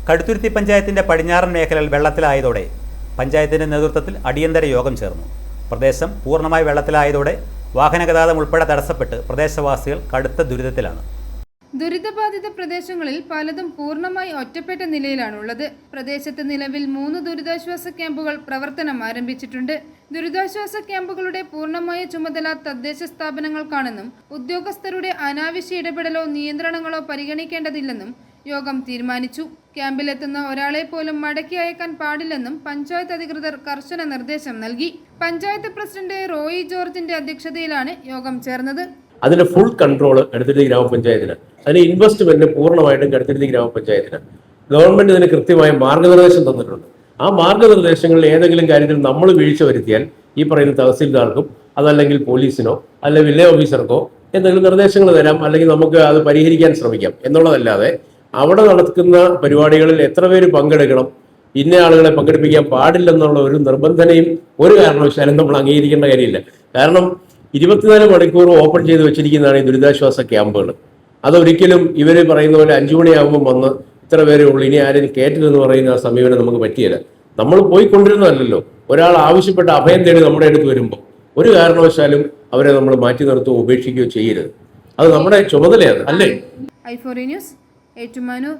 കടുത്തുരുത്തി പഞ്ചായത്തിന്റെ പടിഞ്ഞാറൻ മേഖലയിൽ വെള്ളത്തിലായതോടെ പഞ്ചായത്തിന്റെ നേതൃത്വത്തിൽ അടിയന്തര യോഗം ചേർന്നു. പ്രദേശം പൂർണ്ണമായി വെള്ളത്തിലായതോടെ വാഹനഗതാഗതം ഉൾപ്പെടെ തടസ്സപ്പെട്ട് പ്രദേശവാസികൾ കടുത്ത ദുരിതത്തിലാണ്. ദുരിതബാധിത പ്രദേശങ്ങളിൽ പലതും പൂർണ്ണമായി ഒറ്റപ്പെട്ട നിലയിലാണുള്ളത്. പ്രദേശത്ത് നിലവിൽ 3 ദുരിതാശ്വാസ ക്യാമ്പുകൾ പ്രവർത്തനം ആരംഭിച്ചിട്ടുണ്ട്. ദുരിതാശ്വാസ ക്യാമ്പുകളുടെ പൂർണ്ണമായ ചുമതല തദ്ദേശ സ്ഥാപനങ്ങൾക്കാണെന്നും ഉദ്യോഗസ്ഥരുടെ അനാവശ്യ ഇടപെടലോ നിയന്ത്രണങ്ങളോ പരിഗണിക്കേണ്ടതില്ലെന്നും യോഗം തീരുമാനിച്ചു. ക്യാമ്പിലെത്തുന്ന ഒരാളെ പോലും മടക്കി അയക്കാൻ പാടില്ലെന്നും പഞ്ചായത്ത് അധികൃതർ കർശന നിർദ്ദേശം നൽകി. പഞ്ചായത്ത് പ്രസിഡന്റ് റോയി ജോർജിന്റെ അധ്യക്ഷതയിലാണ് യോഗം ചേർന്നത്. അതിന്റെ ഫുൾ കൺട്രോൾ കടുത്തുരുത്തി ഗ്രാമപഞ്ചായത്തിന്, അതിന് ഇൻവെസ്റ്റ്മെന്റ് പൂർണ്ണമായിട്ടും കടുത്തുരുത്തി ഗ്രാമപഞ്ചായത്തിന്. ഗവൺമെന്റ് ഇതിന് കൃത്യമായ മാർഗനിർദ്ദേശം തന്നിട്ടുണ്ട്. ആ മാർഗനിർദ്ദേശങ്ങളിൽ ഏതെങ്കിലും കാര്യത്തിൽ നമ്മൾ വീഴ്ച വരുത്തിയാൽ ഈ പറയുന്ന തഹസീൽദാർക്കും അതല്ലെങ്കിൽ പോലീസിനോ അല്ലെങ്കിൽ വില്ലേജ് ഓഫീസർക്കോ എന്തെങ്കിലും നിർദ്ദേശങ്ങൾ തരാം, അല്ലെങ്കിൽ നമുക്ക് അത് പരിഹരിക്കാൻ ശ്രമിക്കാം എന്നുള്ളതല്ലാതെ അവിടെ നടക്കുന്ന പരിപാടികളിൽ എത്ര പേര് പങ്കെടുക്കണം, ഇന്ന ആളുകളെ പങ്കെടുപ്പിക്കാൻ പാടില്ലെന്നുള്ള ഒരു നിബന്ധനയും ഒരു കാരണവശാലും നമ്മൾ അംഗീകരിക്കേണ്ട കാര്യമില്ല. കാരണം 24 മണിക്കൂർ ഓപ്പൺ ചെയ്ത് വെച്ചിരിക്കുന്നതാണ് ഈ ദുരിതാശ്വാസ ക്യാമ്പുകൾ. അതൊരിക്കലും ഇവർ പറയുന്ന പോലെ 5 മണിയാകുമ്പോൾ വന്ന് ഇത്ര പേരേ ഉള്ളൂ, ഇനി ആരും കയറ്റരുതെന്ന് പറയുന്ന ആ സമീപനം നമുക്ക് പറ്റിയില്ല. നമ്മൾ പോയിക്കൊണ്ടിരുന്നതല്ലോ. ഒരാൾ ആവശ്യപ്പെട്ട അഭയം തേടി നമ്മുടെ അടുത്ത് വരുമ്പോൾ ഒരു കാരണവശാലും അവരെ നമ്മൾ മാറ്റി നിർത്തുകയോ ഉപേക്ഷിക്കുകയോ ചെയ്യരുത്. അത് നമ്മുടെ ചുമതലയാണ്, അല്ലേ? i4 news, Ettumanoor.